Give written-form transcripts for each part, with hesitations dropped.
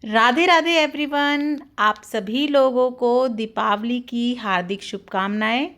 Radhe Radhe everyone. आप सभी लोगों को दीपावली की हार्दिक शुभकामनाएं।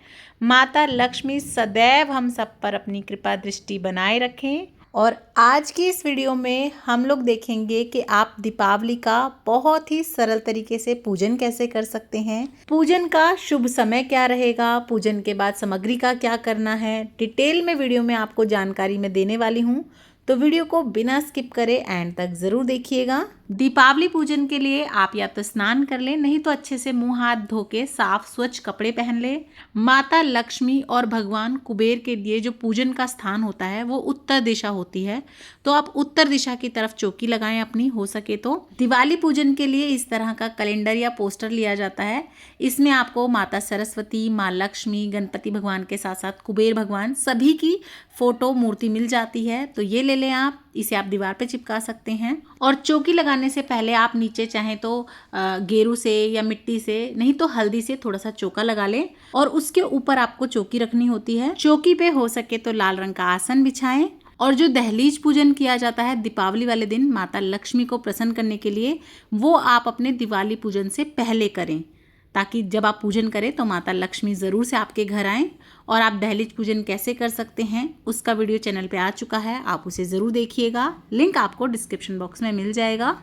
माता लक्ष्मी सदैव हम सब पर अपनी कृपा दृष्टि बनाए रखें। और आज की इस वीडियो में हम लोग देखेंगे कि आप दीपावली का बहुत ही सरल तरीके से पूजन कैसे कर सकते हैं। पूजन का शुभ समय क्या रहेगा, पूजन के बाद सामग्री का क्या करना है, डिटेल में वीडियो में आपको जानकारी मैं देने वाली हूँ। तो वीडियो को बिना स्किप करे एंड तक ज़रूर देखिएगा। दीपावली पूजन के लिए आप या तो स्नान कर लें, नहीं तो अच्छे से मुंह हाथ धो के साफ स्वच्छ कपड़े पहन लें। माता लक्ष्मी और भगवान कुबेर के लिए जो पूजन का स्थान होता है वो उत्तर दिशा होती है, तो आप उत्तर दिशा की तरफ चौकी लगाएं अपनी, हो सके तो। दिवाली पूजन के लिए इस तरह का कैलेंडर या पोस्टर लिया जाता है। इसमें आपको माता सरस्वती, माँ लक्ष्मी, गणपति भगवान के साथ साथ कुबेर भगवान सभी की फोटो मूर्ति मिल जाती है। तो ये ले लें आप, इसे आप दीवार पे चिपका सकते हैं। और चौकी लगाने से पहले आप नीचे चाहें तो गेरू से या मिट्टी से, नहीं तो हल्दी से थोड़ा सा चौका लगा लें और उसके ऊपर आपको चौकी रखनी होती है। चौकी पे हो सके तो लाल रंग का आसन बिछाएं। और जो दहलीज पूजन किया जाता है दीपावली वाले दिन माता लक्ष्मी को प्रसन्न करने के लिए, वो आप अपने दिवाली पूजन से पहले करें, ताकि जब आप पूजन करें तो माता लक्ष्मी ज़रूर से आपके घर आएँ। और आप दहलीज पूजन कैसे कर सकते हैं उसका वीडियो चैनल पे आ चुका है, आप उसे ज़रूर देखिएगा, लिंक आपको डिस्क्रिप्शन बॉक्स में मिल जाएगा।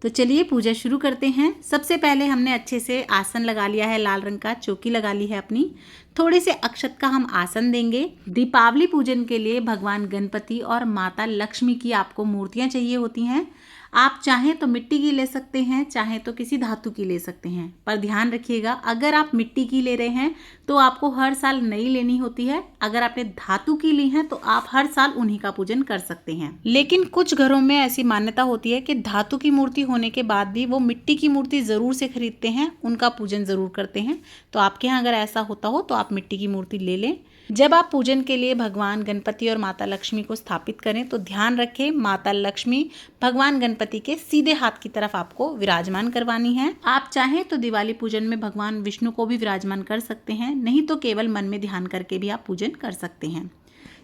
तो चलिए पूजा शुरू करते हैं। सबसे पहले हमने अच्छे से आसन लगा लिया है, लाल रंग का चौकी लगा ली है अपनी। थोड़े से अक्षत का हम आसन देंगे। दीपावली पूजन के लिए भगवान गणपति और माता लक्ष्मी की आपको मूर्तियाँ चाहिए होती हैं। आप चाहें तो मिट्टी की ले सकते हैं, चाहें तो किसी धातु की ले सकते हैं, पर ध्यान रखिएगा अगर आप मिट्टी की ले रहे हैं तो आपको हर साल नई लेनी होती है। अगर आपने धातु की ली है तो आप हर साल उन्हीं का पूजन कर सकते हैं। लेकिन कुछ घरों में ऐसी मान्यता होती है कि धातु की मूर्ति होने के बाद भी वो मिट्टी की मूर्ति ज़रूर से खरीदते हैं, उनका पूजन ज़रूर करते हैं। तो आपके यहाँ अगर ऐसा होता हो तो आप मिट्टी की मूर्ति ले लें। जब आप पूजन के लिए भगवान गणपति और माता लक्ष्मी को स्थापित करें तो ध्यान रखें माता लक्ष्मी भगवान गणपति के सीधे हाथ की तरफ आपको विराजमान करवानी है। आप चाहें तो दिवाली पूजन में भगवान विष्णु को भी विराजमान कर सकते हैं, नहीं तो केवल मन में ध्यान करके भी आप पूजन कर सकते हैं।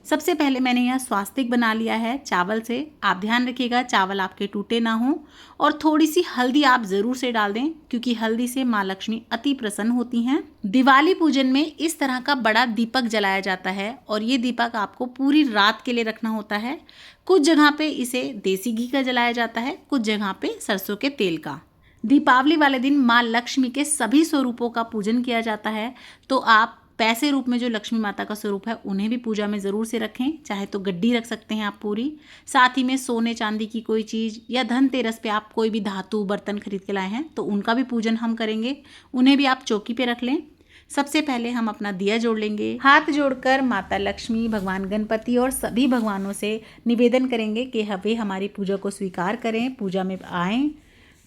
सबसे पहले मैंने यहाँ स्वास्तिक बना लिया है चावल से। आप ध्यान रखिएगा चावल आपके टूटे ना हो। और थोड़ी सी हल्दी आप ज़रूर से डाल दें, क्योंकि हल्दी से माँ लक्ष्मी अति प्रसन्न होती हैं। दिवाली पूजन में इस तरह का बड़ा दीपक जलाया जाता है और ये दीपक आपको पूरी रात के लिए रखना होता है। कुछ जगह पे इसे देसी घी का जलाया जाता है, कुछ जगह पे सरसों के तेल का। दीपावली वाले दिन माँ लक्ष्मी के सभी स्वरूपों का पूजन किया जाता है, तो आप पैसे रूप में जो लक्ष्मी माता का स्वरूप है उन्हें भी पूजा में ज़रूर से रखें। चाहे तो गड्डी रख सकते हैं आप पूरी, साथ ही में सोने चांदी की कोई चीज़, या धनतेरस पे आप कोई भी धातु बर्तन खरीद के लाए हैं तो उनका भी पूजन हम करेंगे, उन्हें भी आप चौकी पे रख लें। सबसे पहले हम अपना दिया जोड़ लेंगे। हाथ जोड़कर माता लक्ष्मी, भगवान गणपति और सभी भगवानों से निवेदन करेंगे कि वे हमारी पूजा को स्वीकार करें, पूजा में आएँ।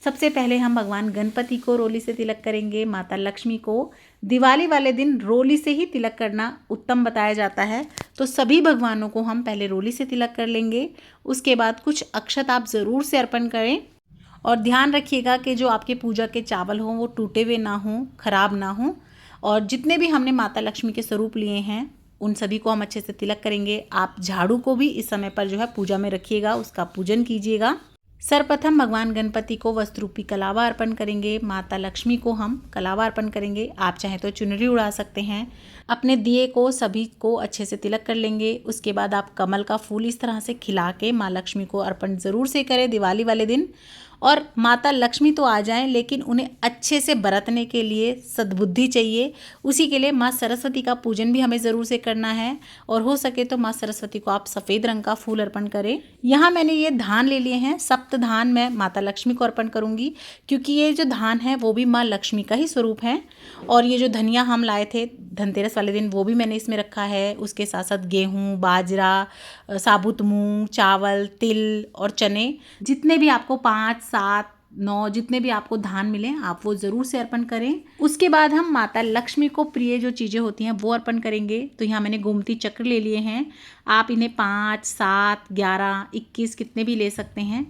सबसे पहले हम भगवान गणपति को रोली से तिलक करेंगे। माता लक्ष्मी को दिवाली वाले दिन रोली से ही तिलक करना उत्तम बताया जाता है, तो सभी भगवानों को हम पहले रोली से तिलक कर लेंगे। उसके बाद कुछ अक्षत आप ज़रूर से अर्पण करें। और ध्यान रखिएगा कि जो आपके पूजा के चावल हों वो टूटे हुए ना हों, खराब ना हों। और जितने भी हमने माता लक्ष्मी के स्वरूप लिए हैं उन सभी को हम अच्छे से तिलक करेंगे। आप झाड़ू को भी इस समय पर जो है पूजा में रखिएगा, उसका पूजन कीजिएगा। सर्वप्रथम भगवान गणपति को वस्त्र रूपी कलावा अर्पण करेंगे। माता लक्ष्मी को हम कलावा अर्पण करेंगे। आप चाहें तो चुनरी उड़ा सकते हैं। अपने दिए को सभी को अच्छे से तिलक कर लेंगे। उसके बाद आप कमल का फूल इस तरह से खिला के माँ लक्ष्मी को अर्पण ज़रूर से करें दिवाली वाले दिन। और माता लक्ष्मी तो आ जाएं, लेकिन उन्हें अच्छे से बरतने के लिए सद्बुद्धि चाहिए। उसी के लिए माँ सरस्वती का पूजन भी हमें ज़रूर से करना है। और हो सके तो माँ सरस्वती को आप सफ़ेद रंग का फूल अर्पण करें। यहाँ मैंने ये धान ले लिए हैं, सप्त धान मैं माता लक्ष्मी को अर्पण करूँगी, क्योंकि ये जो धान है वो भी माँ लक्ष्मी का ही स्वरूप है। और ये जो धनिया हम लाए थे धनतेरस वाले दिन वो भी मैंने इसमें रखा है। उसके साथ साथ गेहूँ, बाजरा, साबुत मूंग, चावल, तिल और चने, जितने भी आपको 5, 7, 9 जितने भी आपको धान मिले आप वो ज़रूर से अर्पण करें। उसके बाद हम माता लक्ष्मी को प्रिय जो चीज़ें होती हैं वो अर्पण करेंगे। तो यहाँ मैंने गोमती चक्र ले लिए हैं। आप इन्हें 5, 7, 11, 21 कितने भी ले सकते हैं।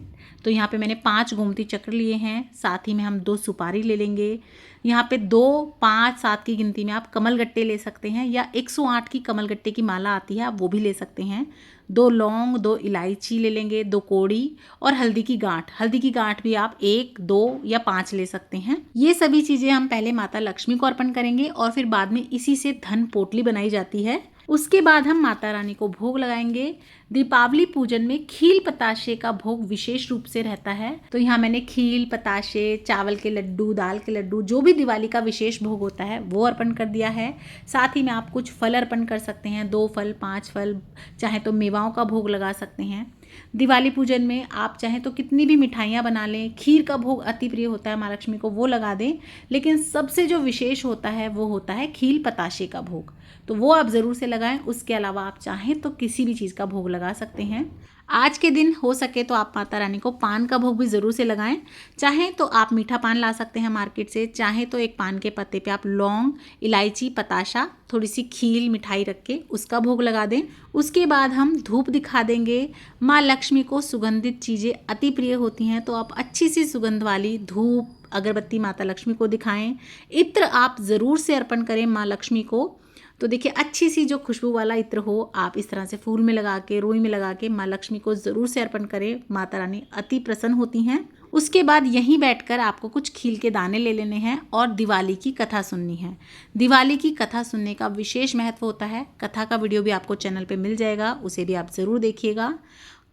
तो यहाँ पे मैंने 5 गोमती चक्र लिए हैं, साथ ही में हम 2 सुपारी ले लेंगे। यहाँ पे 2, 5, 7 की गिनती में आप कमल गट्टे ले सकते हैं या 108 की कमल गट्टे की माला आती है, आप वो भी ले सकते हैं। 2 लौंग, 2 इलायची ले लेंगे, 2 कोड़ी और हल्दी की गांठ। हल्दी की गांठ भी आप 1, 2 या 5 ले सकते हैं। ये सभी चीज़ें हम पहले माता लक्ष्मी को अर्पण करेंगे और फिर बाद में इसी से धन पोटली बनाई जाती है। उसके बाद हम माता रानी को भोग लगाएंगे। दीपावली पूजन में खील पताशे का भोग विशेष रूप से रहता है, तो यहाँ मैंने खील, पताशे, चावल के लड्डू, दाल के लड्डू, जो भी दिवाली का विशेष भोग होता है वो अर्पण कर दिया है। साथ ही में आप कुछ फल अर्पण कर सकते हैं, 2 फल, 5 फल, चाहे तो मेवाओं का भोग लगा सकते हैं। दिवाली पूजन में आप चाहें तो कितनी भी मिठाइयाँ बना लें, खीर का भोग अति प्रिय होता है माँ लक्ष्मी को, वो लगा दें, लेकिन सबसे जो विशेष होता है वो होता है खील पताशे का भोग, तो वो आप ज़रूर से लगाएं। उसके अलावा आप चाहें तो किसी भी चीज़ का भोग लगा सकते हैं। आज के दिन हो सके तो आप माता रानी को पान का भोग भी ज़रूर से लगाएं। चाहें तो आप मीठा पान ला सकते हैं मार्केट से, चाहें तो एक पान के पत्ते पे आप लौंग, इलायची, पताशा, थोड़ी सी खील, मिठाई रख के उसका भोग लगा दें। उसके बाद हम धूप दिखा देंगे। माँ लक्ष्मी को सुगंधित चीज़ें अति प्रिय होती हैं, तो आप अच्छी सी सुगंध वाली धूप, अगरबत्ती माता लक्ष्मी को दिखाएं। इत्र आप ज़रूर से अर्पण करें माँ लक्ष्मी को। तो देखिए, अच्छी सी जो खुशबू वाला इत्र हो, आप इस तरह से फूल में लगा के, रोई में लगा के माँ लक्ष्मी को ज़रूर से अर्पण करें। माता रानी अति प्रसन्न होती हैं। उसके बाद यहीं बैठकर आपको कुछ खील के दाने ले लेने हैं और दिवाली की कथा सुननी है। दिवाली की कथा सुनने का विशेष महत्व होता है। कथा का वीडियो भी आपको चैनल पे मिल जाएगा, उसे भी आप ज़रूर देखिएगा।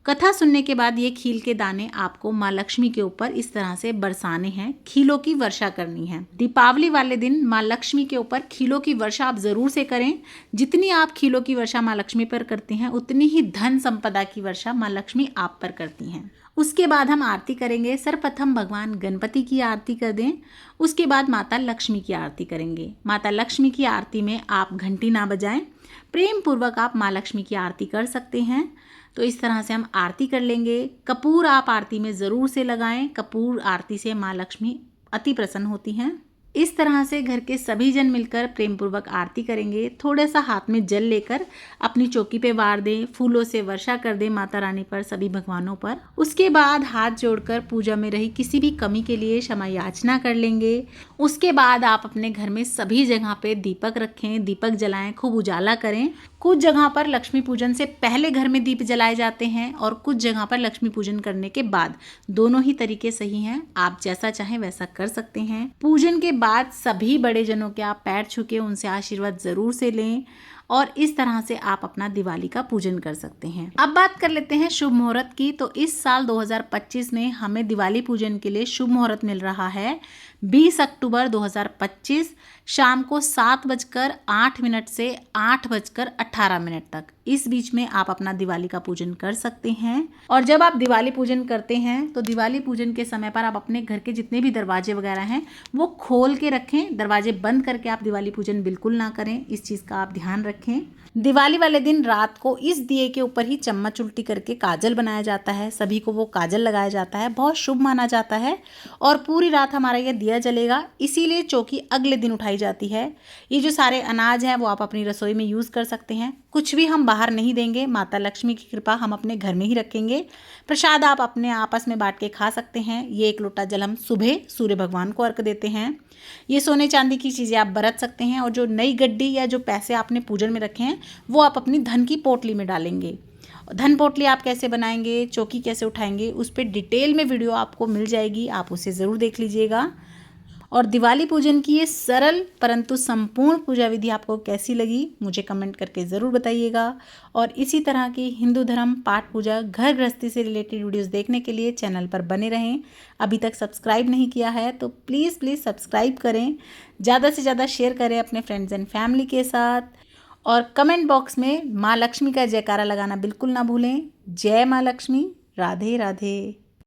कथा सुनने के बाद ये खील के दाने आपको माँ लक्ष्मी के ऊपर इस तरह से बरसाने हैं, खीलों की वर्षा करनी है। दीपावली वाले दिन माँ लक्ष्मी के ऊपर खीलों की वर्षा आप ज़रूर से करें। जितनी आप खीलों की वर्षा माँ लक्ष्मी पर करते हैं, उतनी ही धन संपदा की वर्षा माँ लक्ष्मी आप पर करती हैं। उसके बाद हम आरती करेंगे। सर्वप्रथम भगवान गणपति की आरती कर दें, उसके बाद माता लक्ष्मी की आरती करेंगे। माता लक्ष्मी की आरती में आप घंटी ना बजाएं, प्रेम पूर्वक आप माँ लक्ष्मी की आरती कर सकते हैं। तो इस तरह से हम आरती कर लेंगे। कपूर आप आरती में ज़रूर से लगाएं। कपूर आरती से माँ लक्ष्मी अति प्रसन्न होती हैं। इस तरह से घर के सभी जन मिलकर प्रेम पूर्वक आरती करेंगे। थोड़ा सा हाथ में जल लेकर अपनी चौकी पे वार दें, फूलों से वर्षा कर दें माता रानी पर, सभी भगवानों पर। उसके बाद हाथ जोड़कर पूजा में रही किसी भी कमी के लिए क्षमा याचना कर लेंगे। उसके बाद आप अपने घर में सभी जगह पे दीपक रखें, दीपक जलाएं, खूब उजाला करें। कुछ जगह पर लक्ष्मी पूजन से पहले घर में दीप जलाए जाते हैं और कुछ जगह पर लक्ष्मी पूजन करने के बाद। दोनों ही तरीके सही हैं, आप जैसा चाहें वैसा कर सकते हैं। पूजन के बाद सभी बड़े जनों के आप पैर छू के उनसे आशीर्वाद ज़रूर से लें और इस तरह से आप अपना दिवाली का पूजन कर सकते हैं। अब बात कर लेते हैं शुभ मुहूर्त की। तो इस साल 2025 में हमें दिवाली पूजन के लिए शुभ मुहूर्त मिल रहा है 20 अक्टूबर 2025 शाम को 7:08 से 8:18 तक। इस बीच में आप अपना दिवाली का पूजन कर सकते हैं। और जब आप दिवाली पूजन करते हैं तो दिवाली पूजन के समय पर आप अपने घर के जितने भी दरवाजे वगैरह हैं वो खोल के रखें। दरवाजे बंद करके आप दिवाली पूजन बिल्कुल ना करें, इस चीज़ का आप ध्यान रखें। दिवाली वाले दिन रात को इस दिए के ऊपर ही चम्मच उल्टी करके काजल बनाया जाता है, सभी को वो काजल लगाया जाता है, बहुत शुभ माना जाता है। और पूरी रात हमारा ये दिया जलेगा, इसीलिए चौकी अगले दिन उठाई जाती है। ये जो सारे अनाज हैं वो आप अपनी रसोई में यूज़ कर सकते हैं। कुछ भी हम बाहर नहीं देंगे, माता लक्ष्मी की कृपा हम अपने घर में ही रखेंगे। प्रसाद आप अपने आपस में बांट के खा सकते हैं। ये 1 लोटा जल हम सुबह सूर्य भगवान को अर्घ देते हैं। ये सोने चांदी की चीज़ें आप बरत सकते हैं और जो नई गड्डी या जो पैसे आपने पूजन में रखे हैं वो आप अपनी धन की पोटली में डालेंगे। धन पोटली आप कैसे बनाएंगे, चौकी कैसे उठाएंगे, उस पर डिटेल में वीडियो आपको मिल जाएगी, आप उसे ज़रूर देख लीजिएगा। और दिवाली पूजन की ये सरल परंतु संपूर्ण पूजा विधि आपको कैसी लगी मुझे कमेंट करके ज़रूर बताइएगा। और इसी तरह की हिंदू धर्म, पाठ पूजा, घर गृहस्थी से रिलेटेड वीडियोस देखने के लिए चैनल पर बने रहें। अभी तक सब्सक्राइब नहीं किया है तो प्लीज़ सब्सक्राइब करें, ज़्यादा से ज़्यादा शेयर करें अपने फ्रेंड्स एंड फैमिली के साथ। और कमेंट बॉक्स में माँ लक्ष्मी का जयकारा लगाना बिल्कुल ना भूलें। जय माँ लक्ष्मी, राधे राधे।